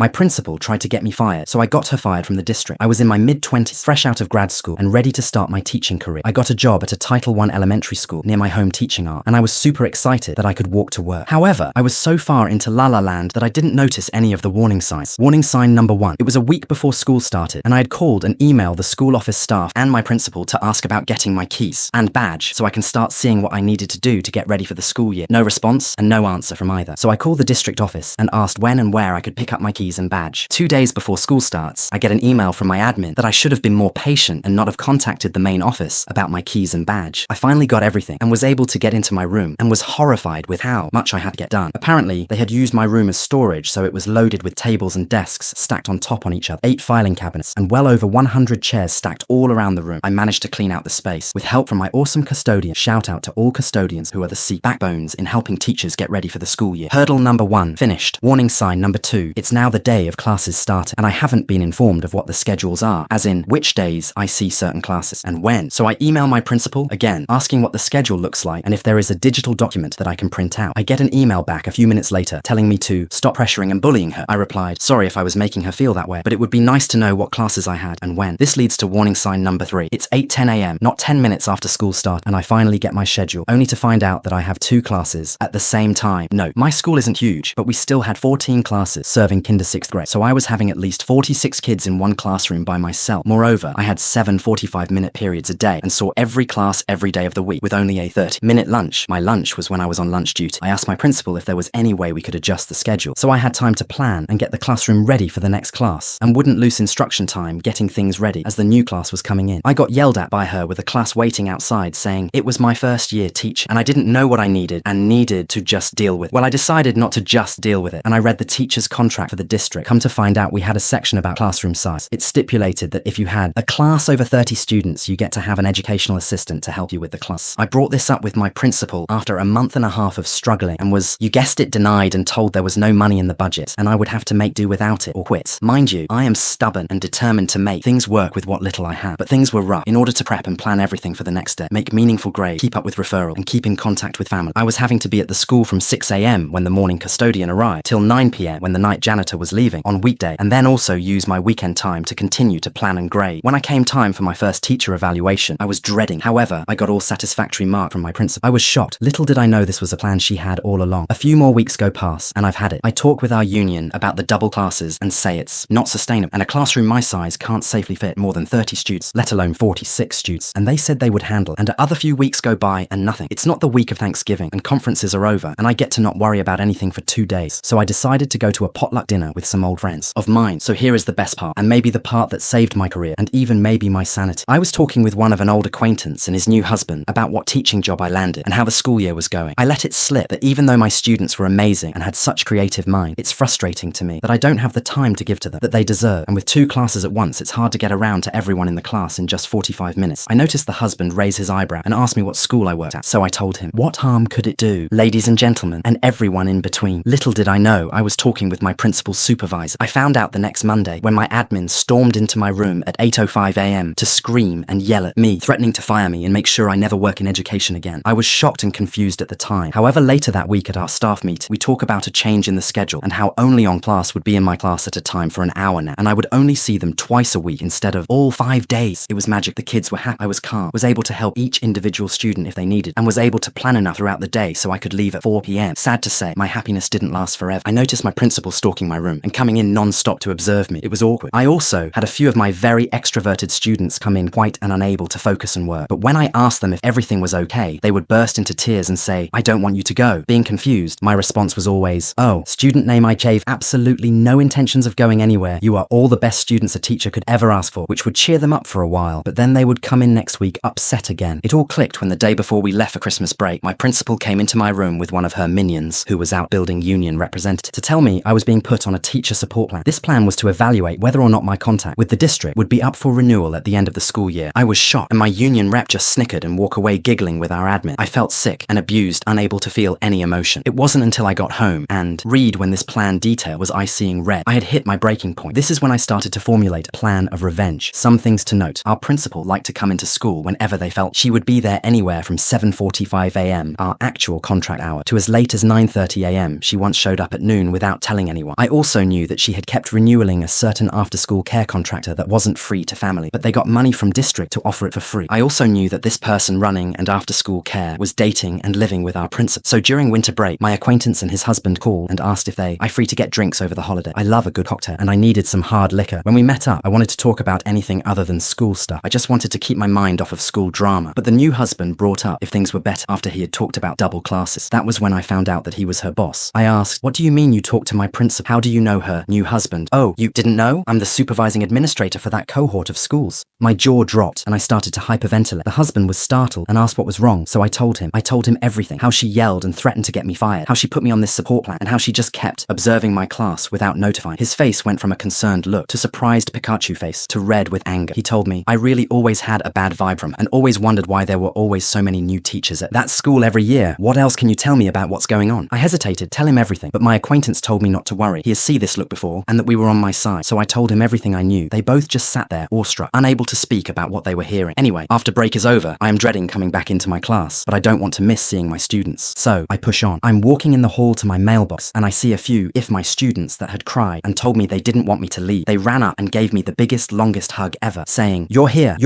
My principal tried to get me fired, so I got her fired from the district. I was in my mid-20s, fresh out of grad school, and ready to start my teaching career. I got a job at a Title I elementary school near my home teaching art, and I was super excited that I could walk to work. However, I was so far into La La Land that I didn't notice any of the warning signs. Warning sign number 1. It was a week before school started, and I had called and emailed the school office staff and my principal to ask about getting my keys and badge so I can start seeing what I needed to do to get ready for the school year. No response and no answer from either. So I called the district office and asked when and where I could pick up my keys and badge. 2 days before school starts, I get an email from my admin that I should have been more patient and not have contacted the main office about my keys and badge. I finally got everything and was able to get into my room and was horrified with how much I had to get done. Apparently, they had used my room as storage, so it was loaded with tables and desks stacked on top on each other, 8 filing cabinets, and well over 100 chairs stacked all around the room. I managed to clean out the space with help from my awesome custodian. Shout out to all custodians who are the backbones in helping teachers get ready for the school year. Hurdle number 1, finished. Warning sign number 2, it's now the day of classes starting, and I haven't been informed of what the schedules are, as in which days I see certain classes and when. So I email my principal again, asking what the schedule looks like and if there is a digital document that I can print out. I get an email back a few minutes later telling me to stop pressuring and bullying her. I replied, sorry if I was making her feel that way, but it would be nice to know what classes I had and when. This leads to warning sign number 3. It's 8:10 a.m., not 10 minutes after school start, and I finally get my schedule, only to find out that I have 2 classes at the same time. No, my school isn't huge, but we still had 14 classes serving kinder 6th grade, so I was having at least 46 kids in one classroom by myself. Moreover, I had 7 45-minute periods a day and saw every class every day of the week with only a 30-minute lunch. My lunch was when I was on lunch duty. I asked my principal if there was any way we could adjust the schedule, so I had time to plan and get the classroom ready for the next class, and wouldn't lose instruction time getting things ready as the new class was coming in. I got yelled at by her with a class waiting outside saying it was my first year teaching and I didn't know what I needed and needed to just deal with. Well, I decided not to just deal with it, and I read the teacher's contract for the district. Come to find out, we had a section about classroom size. It stipulated that if you had a class over 30 students, you get to have an educational assistant to help you with the class. I brought this up with my principal after a month and a half of struggling and was, you guessed it, denied and told there was no money in the budget and I would have to make do without it or quit. Mind you, I am stubborn and determined to make things work with what little I have, but things were rough. In order to prep and plan everything for the next day, make meaningful grades, keep up with referral, and keep in contact with family, I was having to be at the school from 6 a.m. when the morning custodian arrived till 9 p.m. when the night janitor was leaving on weekday, and then also use my weekend time to continue to plan and grade. When I came time for my first teacher evaluation, I was dreading. However, I got all satisfactory mark from my principal. I was shocked. Little did I know this was a plan she had all along. A few more weeks go past, and I've had it. I talk with our union about the double classes and say it's not sustainable, and a classroom my size can't safely fit more than 30 students, let alone 46 students, and they said they would handle. And other few weeks go by and nothing. It's not the week of Thanksgiving, and conferences are over, and I get to not worry about anything for 2 days. So I decided to go to a potluck dinner with some old friends of mine. So here is the best part, and maybe the part that saved my career, and even maybe my sanity. I was talking with one of an old acquaintance and his new husband about what teaching job I landed and how the school year was going. I let it slip that even though my students were amazing and had such creative mind, it's frustrating to me that I don't have the time to give to them that they deserve, and with 2 classes at once, it's hard to get around to everyone in the class in just 45 minutes. I noticed the husband raise his eyebrow and ask me what school I worked at, so I told him. What harm could it do? Ladies and gentlemen, and everyone in between. Little did I know I was talking with my principal's supervisor. I found out the next Monday when my admin stormed into my room at 8:05 a.m. to scream and yell at me, threatening to fire me and make sure I never work in education again. I was shocked and confused at the time. However, later that week at our staff meet, we talk about a change in the schedule and how only on class would be in my class at a time for an hour now, and I would only see them twice a week instead of all 5 days. It was magic. The kids were happy. I was calm, was able to help each individual student if they needed, and was able to plan enough throughout the day so I could leave at 4 p.m. Sad to say, my happiness didn't last forever. I noticed my principal stalking my room and coming in non-stop to observe me. It was awkward. I also had a few of my very extroverted students come in quite and unable to focus and work, but when I asked them if everything was okay, they would burst into tears and say, I don't want you to go. Being confused, my response was always, oh, student name I gave absolutely no intentions of going anywhere. You are all the best students a teacher could ever ask for, which would cheer them up for a while, but then they would come in next week upset again. It all clicked when the day before we left for Christmas break, my principal came into my room with one of her minions, who was out building union representative, to tell me I was being put on a teacher support plan. This plan was to evaluate whether or not my contact with the district would be up for renewal at the end of the school year. I was shocked, and my union rep just snickered and walked away giggling with our admin. I felt sick and abused, unable to feel any emotion. It wasn't until I got home and read when this plan detail was I seeing red, I had hit my breaking point. This is when I started to formulate a plan of revenge. Some things to note. Our principal liked to come into school whenever they felt. She would be there anywhere from 7:45 a.m., our actual contract hour, to as late as 9:30 a.m. She once showed up at noon without telling anyone. I also also knew that she had kept renewing a certain after-school care contractor that wasn't free to family, but they got money from district to offer it for free. I also knew that this person running and after-school care was dating and living with our principal. So during winter break, my acquaintance and his husband called and asked if I free to get drinks over the holiday. I love a good cocktail, and I needed some hard liquor. When we met up, I wanted to talk about anything other than school stuff. I just wanted to keep my mind off of school drama. But the new husband brought up if things were better after he had talked about double classes. That was when I found out that he was her boss. I asked, "What do you mean you talked to my principal? How do you know her new husband?" "Oh, you didn't know? I'm the supervising administrator for that cohort of schools." My jaw dropped and I started to hyperventilate. The husband was startled and asked what was wrong, so I told him everything. How she yelled and threatened to get me fired, how she put me on this support plan, and how she just kept observing my class without notifying. His face went from a concerned look to surprised Pikachu face to red with anger. He told me, "I really always had a bad vibe from her and always wondered why there were always so many new teachers at that school every year. What else can you tell me about what's going on?" I hesitated, tell him everything, but my acquaintance told me not to worry. He has seen this look before and that we were on my side, so I told him everything I knew. They both just sat there, awestruck, unable to speak about what they were hearing. Anyway, after break is over, I am dreading coming back into my class, but I don't want to miss seeing my students. So I push on. I'm walking in the hall to my mailbox and I see a few, if my students, that had cried and told me they didn't want me to leave. They ran up and gave me the biggest, longest hug ever, saying, you're here.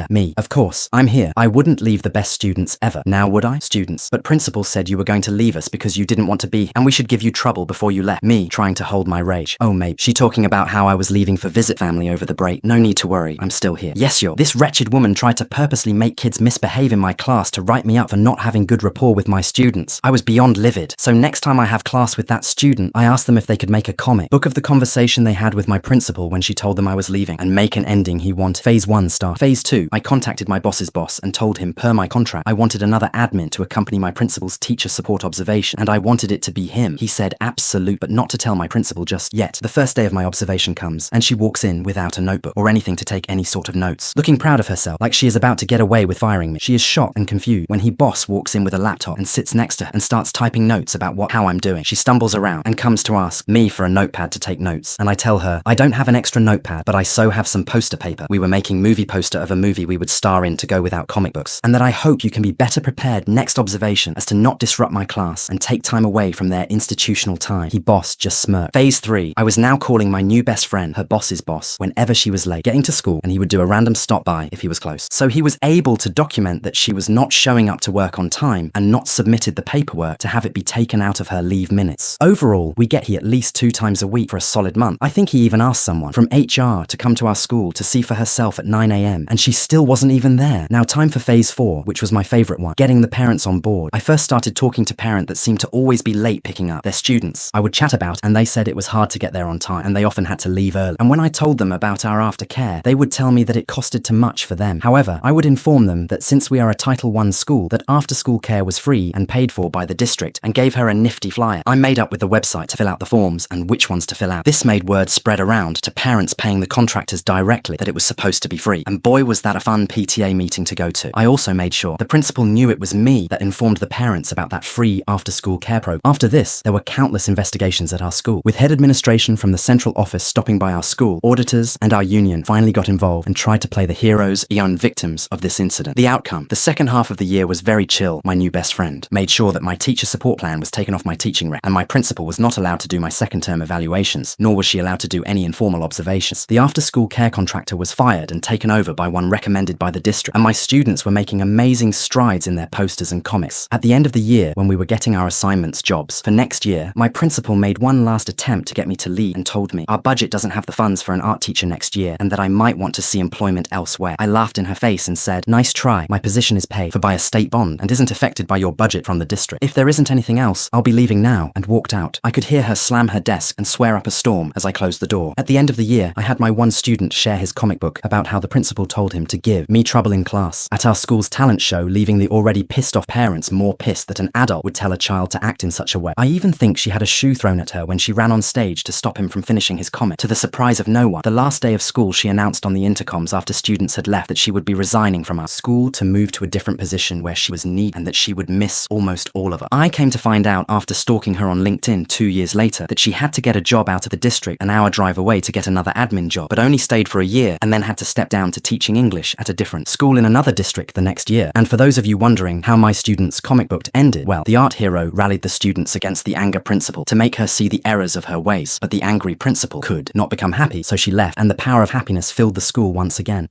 Me, of course, I'm here. I wouldn't leave the best students ever. Now would I? Students. But principal said you were going to leave us because you didn't want to be, and we should give you trouble before you left. Me, trying to hold my rage. Oh mate, she talking about how I was leaving for visit family over the break. No need to worry, I'm still here. Yes, this wretched woman tried to purposely make kids misbehave in my class to write me up for not having good rapport with my students. I was beyond livid. So next time I have class with that student, I asked them if they could make a comic book of the conversation they had with my principal when she told them I was leaving and make an ending he wanted. Phase 1 start. Phase 2, I contacted my boss's boss and told him per my contract I wanted another admin to accompany my principal's teacher support observation and I wanted it to be him. He said absolute, but not to tell my principal just yet. The first day of my observation comes and she walks in without a notebook or anything to take any sort of notes, looking proud of herself like she is about to get away with firing me. She is shocked and confused when boss walks in with a laptop and sits next to her and starts typing notes about how I'm doing. She stumbles around and comes to ask me for a notepad to take notes, and I tell her I don't have an extra notepad, but I so have some poster paper. We were making movie poster of a movie we would star in to go without comic books, and that I hope you can be better prepared next observation as to not disrupt my class and take time away from their institutional time. Boss just smirked. Phase 3, I was now calling my new best friend, her boss's boss, whenever she was late getting to school, and he would do a random stop by if he was close. So he was able to document that she was not showing up to work on time and not submitted the paperwork to have it be taken out of her leave minutes. Overall, we get here at least 2 times a week for a solid month. I think he even asked someone from HR to come to our school to see for herself at 9 AM, and she still wasn't even there. Now time for phase 4, which was my favorite one, getting the parents on board. I first started talking to parents that seemed to always be late picking up their students. I would chat about, and they said it was hard to get there on time, and they often had to leave early. And when I told them about our aftercare, they would tell me that it costed too much for them. However, I would inform them that since we are a Title I school, that after-school care was free and paid for by the district, and gave her a nifty flyer. I made up with the website to fill out the forms and which ones to fill out. This made word spread around to parents paying the contractors directly that it was supposed to be free. And boy was that a fun PTA meeting to go to. I also made sure the principal knew it was me that informed the parents about that free after-school care program. After this, there were countless investigations at our school, with head administration from the central office stopping by our school. Auditors and our union finally got involved and tried to play the heroes and victims of this incident. The outcome, the second half of the year was very chill. My new best friend made sure that my teacher support plan was taken off my teaching record, and my principal was not allowed to do my second term evaluations, nor was she allowed to do any informal observations. The after-school care contractor was fired and taken over by one recommended by the district, and my students were making amazing strides in their posters and comics. At the end of the year, when we were getting our assignments jobs for next year, my principal made one last attempt to get me to leave and told me our budget doesn't have the funds for an art teacher next year and that I might want to see employment elsewhere. I laughed in her face and said, nice try, my position is paid for by a state bond and isn't affected by your budget from the district. If there isn't anything else, I'll be leaving now, and walked out. I could hear her slam her desk and swear up a storm as I closed the door. At the end of the year, I had my one student share his comic book about how the principal told him to give me trouble in class at our school's talent show, leaving the already pissed off parents more pissed that an adult would tell a child to act in such a way. I even think she had a shoe thrown at her when she ran on stage to stop him from finishing his comic. To the surprise of no one, the last day of school she announced on the intercoms after students had left that she would be resigning from our school to move to a different position where she was needed and that she would miss almost all of it. I came to find out after stalking her on LinkedIn 2 years later that she had to get a job out of the district an hour drive away to get another admin job, but only stayed for a year and then had to step down to teaching English at a different school in another district the next year. And for those of you wondering how my student's comic book ended, well, the art hero rallied the students against the anger principal to make her see the errors of her her ways, but the angry principal could not become happy, so she left, and the power of happiness filled the school once again.